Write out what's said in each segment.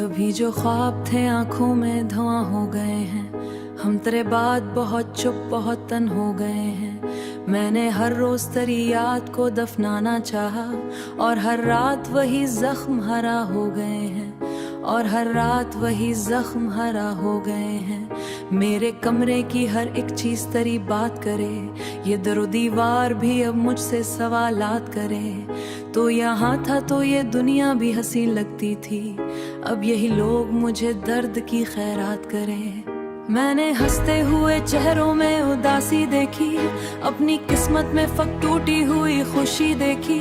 कभी जो ख्वाब थे आंखों में धुआं हो गए हैं। हम तेरे बाद बहुत चुप बहुत तन हो गए हैं। मैंने हर रोज तेरी याद को दफनाना चाहा और हर रात वही जख्म हरा हो गए हैं। और हर रात वही जख्म हरा हो गए हैं। मेरे कमरे की हर एक चीज तेरी बात करे। ये दरो दीवार भी अब मुझसे सवालात करे। तो यहाँ था तो ये दुनिया भी हंसी लगती थी। अब यही लोग मुझे दर्द की खैरात करें। मैंने हंसते हुए चेहरों में उदासी देखी। अपनी किस्मत में फक टूटी हुई खुशी देखी।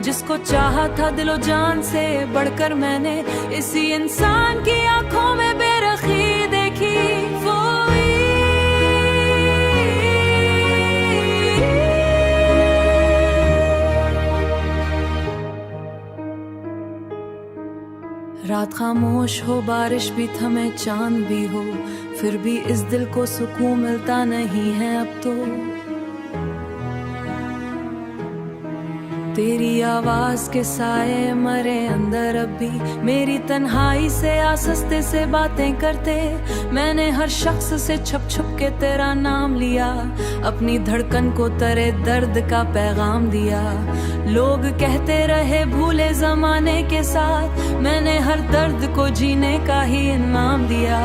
जिसको चाहा था दिलो जान से बढ़कर मैंने इसी इंसान की आंखों में बेरखी देखी। वो रात खामोश हो, बारिश भी थमे, चांद भी हो, फिर भी इस दिल को सुकून मिलता नहीं है अब तो। तेरी आवाज के साए मरे अंदर अब भी। मेरी तन्हाई से आसस्ते से बातें करते। मैंने हर शख्स से छुप छुप के तेरा नाम लिया। अपनी धड़कन को तेरे दर्द का पैगाम दिया। लोग कहते रहे भूले जमाने के साथ। मैंने हर दर्द को जीने का ही इनाम दिया।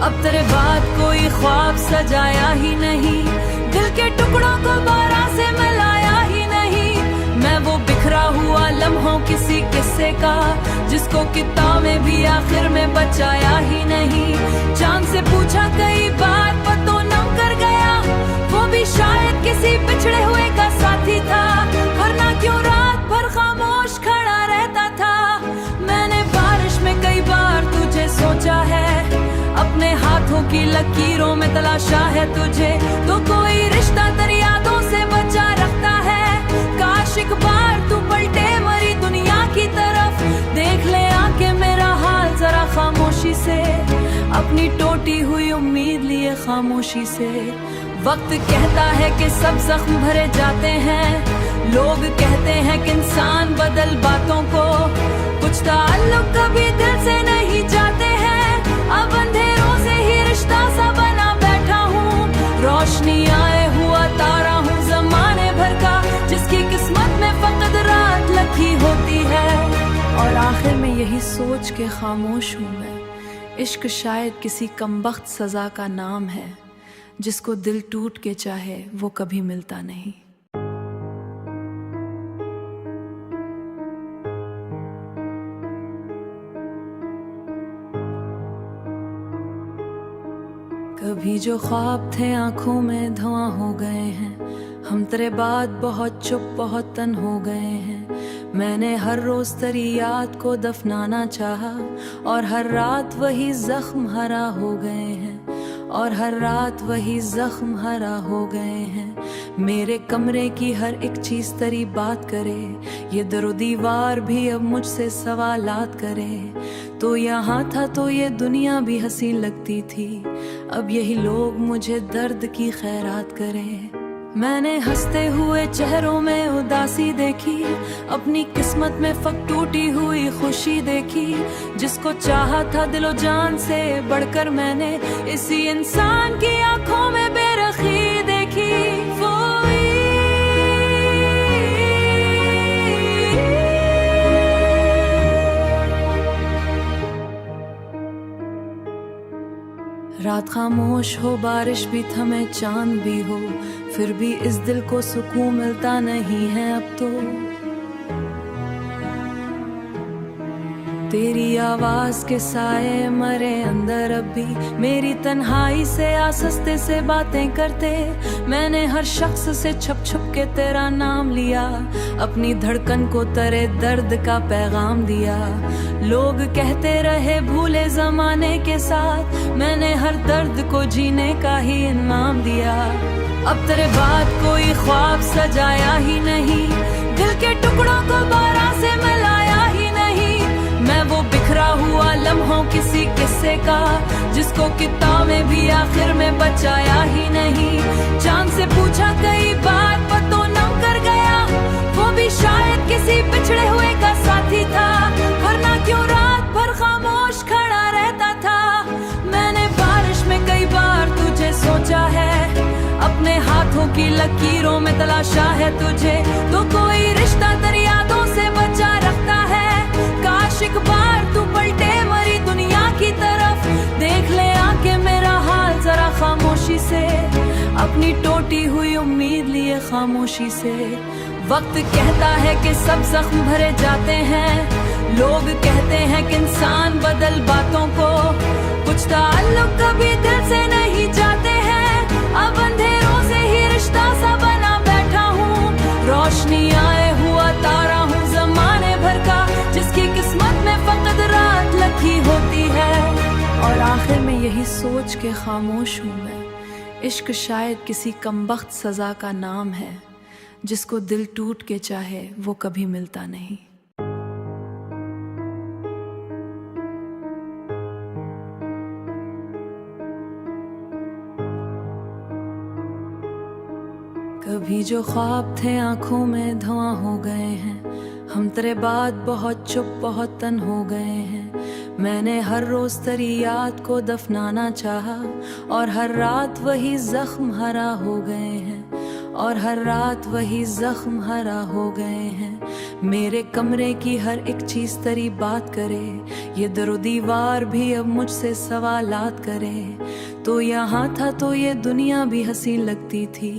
अब तेरे बाद कोई ख्वाब सजाया ही नहीं। दिल के टुकड़ों को बारा से मिलाया ही नहीं। मैं वो बिखरा हुआ लम्हों किसी किस्से का जिसको किताबें भी आखिर में बचाया ही नहीं। चांद से पूछा कई बार पतों नम कर गया। वो भी शायद किसी बिछड़े हुए का साथी था। वरना क्यों रात भर खामोश खड़ा रहता था। मैंने बारिश में कई बार तुझे सोचा है। अपने हाथों की लकीरों में तलाशा है तुझे। तो कोई रिश्ता तेरी यादों से बचा रखता है। काश एक बार तू पलटे मरी दुनिया की तरफ। देख ले आके मेरा हाल जरा खामोशी से। अपनी टूटी हुई उम्मीद लिए खामोशी से। वक्त कहता है कि सब जख्म भरे जाते हैं। लोग कहते हैं कि इंसान बदल बातों को। कुछ ताल्लुक कभी दिल से नहीं जाते हैं। अब अंधेरों से ही रिश्ता सा बना बैठा हूँ। रोशनी आए हुआ तारा हूँ जमाने भर का। जिसकी किस्मत में फकत रात लखी होती है। और आखिर में यही सोच के खामोश हूँ मैं। इश्क शायद किसी कमबख्त सजा का नाम है। जिसको दिल टूट के चाहे वो कभी मिलता नहीं। कभी जो ख्वाब थे आंखों में धुआं हो गए हैं। हम तेरे बाद बहुत चुप बहुत तन हो गए हैं। मैंने हर रोज तेरी याद को दफनाना चाहा और हर रात वही जख्म हरा हो गए हैं। और हर रात वही जख्म हरा हो गए हैं। मेरे कमरे की हर एक चीज तेरी बात करे। ये दरो दीवार भी अब मुझसे सवालात करे। तो यहाँ था तो ये दुनिया भी हंसी लगती थी। अब यही लोग मुझे दर्द की खैरात करें। मैंने हंसते हुए चेहरों में उदासी देखी। अपनी किस्मत में फक टूटी हुई खुशी देखी। जिसको चाहा था दिलो जान से बढ़कर मैंने इसी इंसान की आंखों में बेरखी देखी। वो रात खामोश हो, बारिश भी थमे, चांद भी हो, फिर भी इस दिल को सुकून मिलता नहीं है अब तो। तेरी आवाज के साए मरे अंदर अब भी। मेरी तन्हाई से आसस्ते से बातें करते। मैंने हर शख्स से छुप छुप के तेरा नाम लिया। अपनी धड़कन को तेरे दर्द का पैगाम दिया। लोग कहते रहे भूले जमाने के साथ। मैंने हर दर्द को जीने का ही इनाम दिया। अब तेरे बाद कोई ख्वाब सजाया ही नहीं। दिल के टुकड़ों को बारा से मिलाया ही नहीं। मैं वो बिखरा हुआ लम्हों किसी किस्से का जिसको किताबें भी आखिर में बचाया ही नहीं। चांद से पूछा कई बार पतों नम कर गया। वो भी शायद किसी बिछड़े हुए का साथी था। वरना क्यों रात भर खामोश खड़ा की लकीरों में तलाशा है तुझे, तो कोई रिश्ता तेरी यादों से बचा रखता है। काश एक बार तू पलटे मरी दुनिया की तरफ, देख ले आके मेरा हाल जरा खामोशी से, अपनी टूटी हुई उम्मीद लिए खामोशी से। वक्त कहता है कि सब जख्म भरे जाते हैं, लोग कहते हैं कि इंसान बदल बातों को, कुछ ताल्लुक कभी दिल से नहीं जाते हैं। अब अंधेरों से ही रिश्ता सा बना बैठा हूँ, रोशनी आए हुआ तारा हूँ जमाने भर का, जिसकी किस्मत में फकत रात लिखी होती है। और आखिर में यही सोच के खामोश हूँ मैं, इश्क शायद किसी कमबख्त सजा का नाम है, जिसको दिल टूट के चाहे वो कभी मिलता नहीं। कभी जो ख्वाब थे आंखों में धुआं हो गए हैं, हम तेरे बाद बहुत चुप बहुत तन हो गए हैं। मैंने हर रोज तेरी याद को दफनाना चाहा, और हर रात वही जख्म हरा हो गए हैं, और हर रात वही जख्म हरा हो गए हैं। मेरे कमरे की हर एक चीज तेरी बात करे, ये दरो दीवार भी अब मुझसे सवालात करे। तो यहाँ था तो ये दुनिया भी हंसी लगती थी,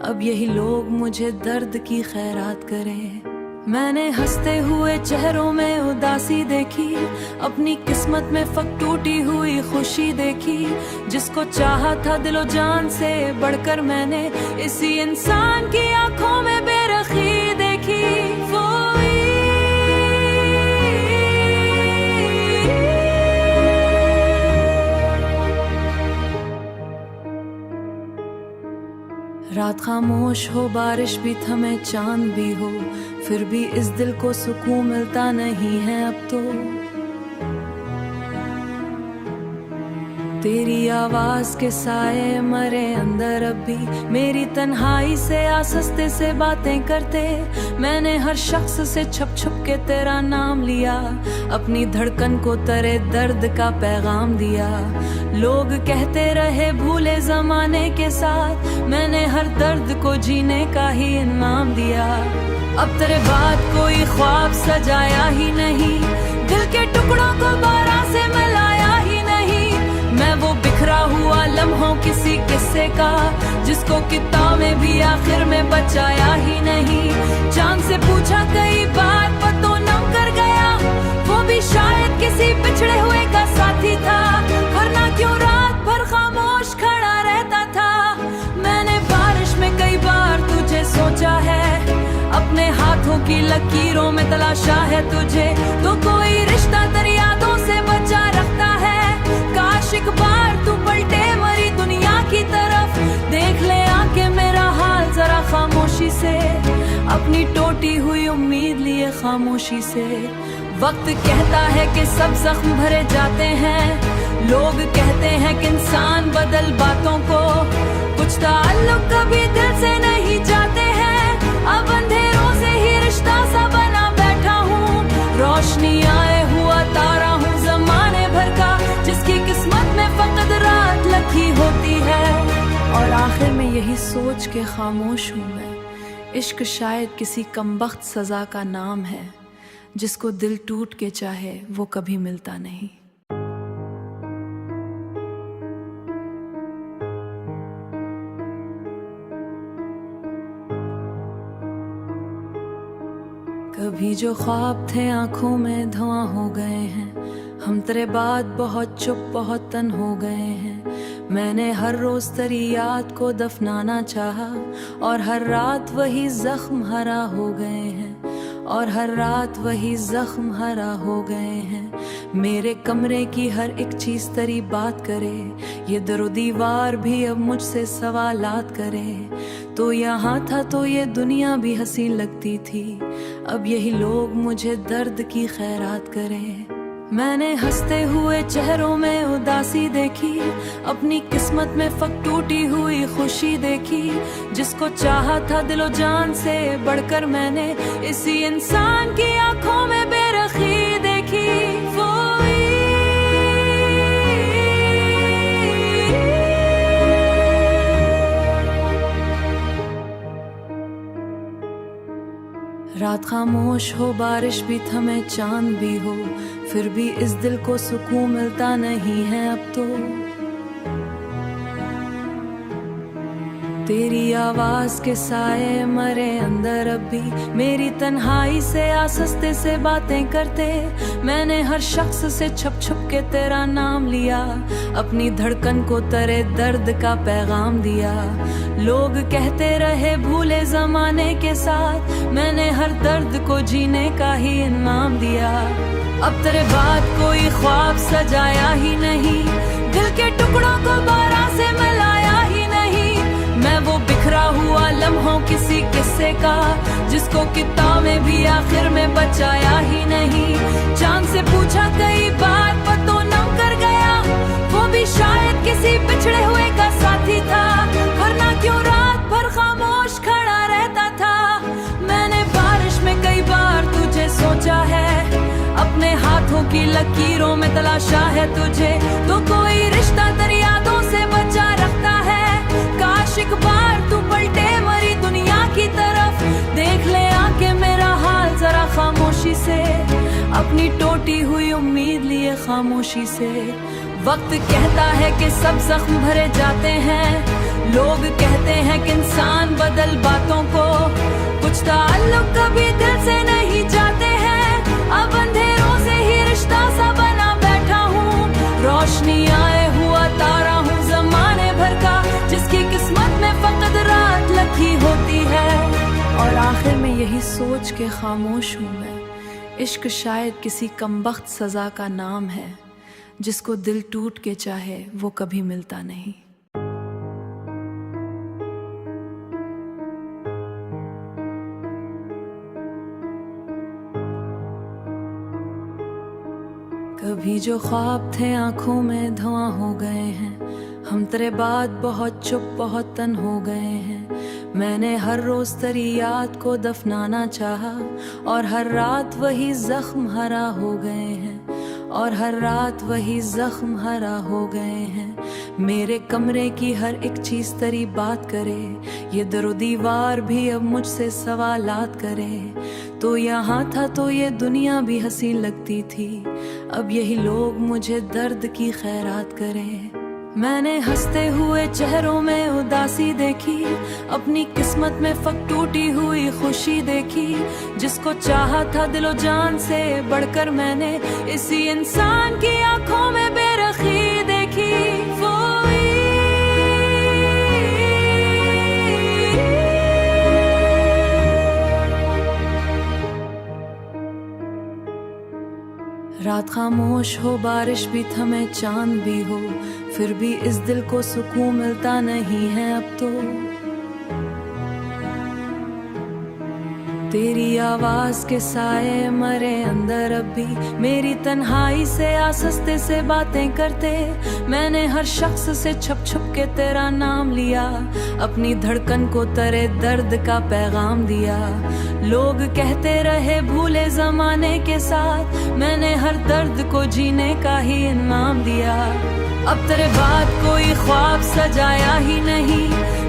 अब यही लोग मुझे दर्द की खैरात करें। मैंने हंसते हुए चेहरों में उदासी देखी, अपनी किस्मत में फक टूटी हुई खुशी देखी। जिसको चाहा था दिलो जान से बढ़कर मैंने, इसी इंसान की आंखों में बेरखी देखी। वो रात खामोश हो, बारिश भी थमे, चांद भी हो, फिर भी इस दिल को सुकून मिलता नहीं है अब तो। तेरी आवाज के साए मरे अंदर अब भी, मेरी तन्हाई से आसस्ते से बातें करते। मैंने हर शख्स से छुप छुप के तेरा नाम लिया, अपनी धड़कन को तेरे दर्द का पैगाम दिया। लोग कहते रहे भूले जमाने के साथ, मैंने हर दर्द को जीने का ही इनाम दिया। अब तेरे बाद कोई ख्वाब सजाया ही नहीं, दिल के टुकड़ों को बारा से मिलाया ही नहीं। मैं वो बिखरा हुआ लम्हों किसी किस्से का, जिसको किताब में भी आखिर में बचाया ही नहीं। चांद से पूछा कई बार पतों नम कर गया, वो भी शायद किसी बिछड़े हुए का साथी था, वरना क्यों रात भर खामोश खड़ा रहता था। मैंने बारिश में कई बार तुझे सोचा है, अपने हाथों की लकीरों में तलाशा है तुझे, तो कोई रिश्ता तेरी यादों से बचा रखता है। काश एक बार तू पलटे मरी दुनिया की तरफ, देख ले आके मेरा हाल जरा खामोशी से, अपनी टूटी हुई उम्मीद लिए खामोशी से। वक्त कहता है कि सब जख्म भरे जाते हैं, लोग कहते हैं कि इंसान बदल बातों को, कुछ ताल्लुक कभी दिल से नहीं जाते हैं। अब अंधेरों से ही रिश्ता सा बना बैठा हूँ, रोशनी आए हुआ तारा हूँ जमाने भर का, जिसकी किस्मत में फकत रात लिखी होती है। और आखिर में यही सोच के खामोश हूँ मैं, इश्क शायद किसी कमबख्त सजा का नाम है, जिसको दिल टूट के चाहे वो कभी मिलता नहीं। कभी जो ख्वाब थे आंखों में धुआं हो गए हैं, हम तेरे बाद बहुत चुप बहुत तन हो गए हैं। मैंने हर रोज तेरी याद को दफनाना चाहा, और हर रात वही जख्म हरा हो गए हैं, और हर रात वही जख्म हरा हो गए हैं। मेरे कमरे की हर एक चीज तेरी बात करे, ये दरो दीवार भी अब मुझसे सवालात करे। तो यहाँ था तो ये दुनिया भी हंसी लगती थी, अब यही लोग मुझे दर्द की खैरात करें। मैंने हंसते हुए चेहरों में उदासी देखी, अपनी किस्मत में फक टूटी हुई खुशी देखी। जिसको चाहा था दिलो जान से बढ़कर मैंने, इसी इंसान की आंखों में बेरखी देखी। वो रात खामोश हो, बारिश भी थमे, चांद भी हो, फिर भी इस दिल को सुकून मिलता नहीं है अब तो। तेरी आवाज के साए मरे अंदर अब भी, मेरी तन्हाई से आसस्ते से बातें करते। मैंने हर शख्स से छुप छुप के तेरा नाम लिया, अपनी धड़कन को तेरे दर्द का पैगाम दिया। लोग कहते रहे भूले जमाने के साथ, मैंने हर दर्द को जीने का ही इनाम दिया। अब तेरे बाद कोई ख्वाब सजाया ही नहीं, दिल के टुकड़ों को बारह से मिलाया ही नहीं। मैं वो बिखरा हुआ लम्हों किसी किस्से का, जिसको किताबें भी आखिर में बचाया ही नहीं। चांद से पूछा कई बार पर तो नम कर गया, वो भी शायद किसी बिछड़े हुए का साथी था। वरना क्यों रात भर खामोश खड़ा रहता था। मैंने बारिश में कई बार तुझे सोचा है, अपने हाथों की लकीरों में तलाशा है तुझे। तो कोई रिश्ता तेरी यादों से बचा रखता है, काश एक बार तू पलटे मरी दुनिया की तरफ। देख ले आके मेरा हाल जरा खामोशी से, अपनी टूटी हुई उम्मीद लिए खामोशी से। वक्त कहता है कि सब जख्म भरे जाते हैं, लोग कहते हैं कि इंसान बदल बातों को। कुछ ताल्लुक कभी दिल से नहीं जाते हैं, अब अंधेरों से ही रिश्ता सा बना बैठा हूँ। रोशनी आए हुआ तारा हूँ जमाने भर का, जिसकी किस्मत में फकत रात लखी होती है। और आखिर में यही सोच के खामोश हूँ मैं, इश्क शायद किसी कमबख्त सजा का नाम है, जिसको दिल टूट के चाहे वो कभी मिलता नहीं। कभी जो ख्वाब थे आंखों में धुआं हो गए हैं, हम तेरे बाद बहुत चुप बहुत तन हो गए हैं। मैंने हर रोज तेरी याद को दफनाना चाहा, और हर रात वही जख्म हरा हो गए हैं, और हर रात वही जख्म हरा हो गए हैं। मेरे कमरे की हर एक चीज तेरी बात करे, ये दरो दीवार भी अब मुझसे सवालात करे। तो यहाँ था तो ये दुनिया भी हंसी लगती थी, अब यही लोग मुझे दर्द की खैरात करें। मैंने हंसते हुए चेहरों में उदासी देखी, अपनी किस्मत में फक टूटी हुई खुशी देखी। जिसको चाहा था दिलो जान से बढ़कर, मैंने इसी इंसान की आंखों में बेरखी देखी। रात खामोश हो, बारिश भी थमे, चांद भी हो, फिर भी इस दिल को सुकून मिलता नहीं है अब तो। तेरी आवाज के साए मरे अंदर अब भी, मेरी तन्हाई से आसस्ते से बातें करते। मैंने हर शख्स से छुप छुप के तेरा नाम लिया, अपनी धड़कन को तेरे दर्द का पैगाम दिया। लोग कहते रहे भूले जमाने के साथ, मैंने हर दर्द को जीने का ही इनाम दिया। अब तेरे बाद कोई ख्वाब सजाया ही नहीं,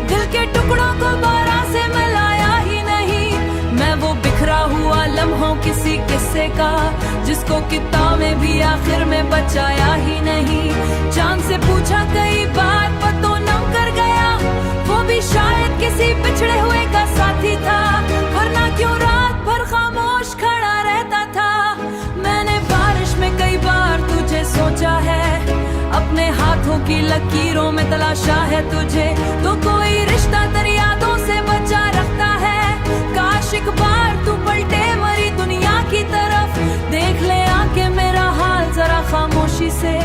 दिल के टुकड़ों को बारह से मिलाया ही नहीं। मैं वो बिखरा हुआ लम्हों किसी किस्से का, जिसको किताबें भी आखिर में बचाया ही नहीं। चांद से पूछा कई बार पर तो नम कर गया, वो भी शायद किसी बिछड़े हुए का साथी था। वरना क्यों रात भर खामोश खड़ा रहता था। मैंने बारिश में कई बार तुझे सोचा है, अपने हाथों की लकीरों में तलाशा है तुझे। तो कोई रिश्ता तेरी यादों से बचा रखता है, काश एक बार तू पलटे मरी दुनिया की तरफ। देख ले आके मेरा हाल जरा खामोशी से,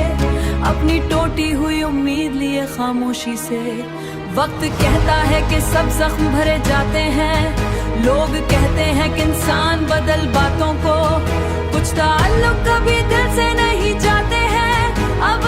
अपनी टूटी हुई उम्मीद लिए खामोशी से। वक्त कहता है कि सब जख्म भरे जाते हैं, लोग कहते हैं कि इंसान बदल बातों को। कुछ ताल्लुक कभी दिल से नहीं जाते हैं, अब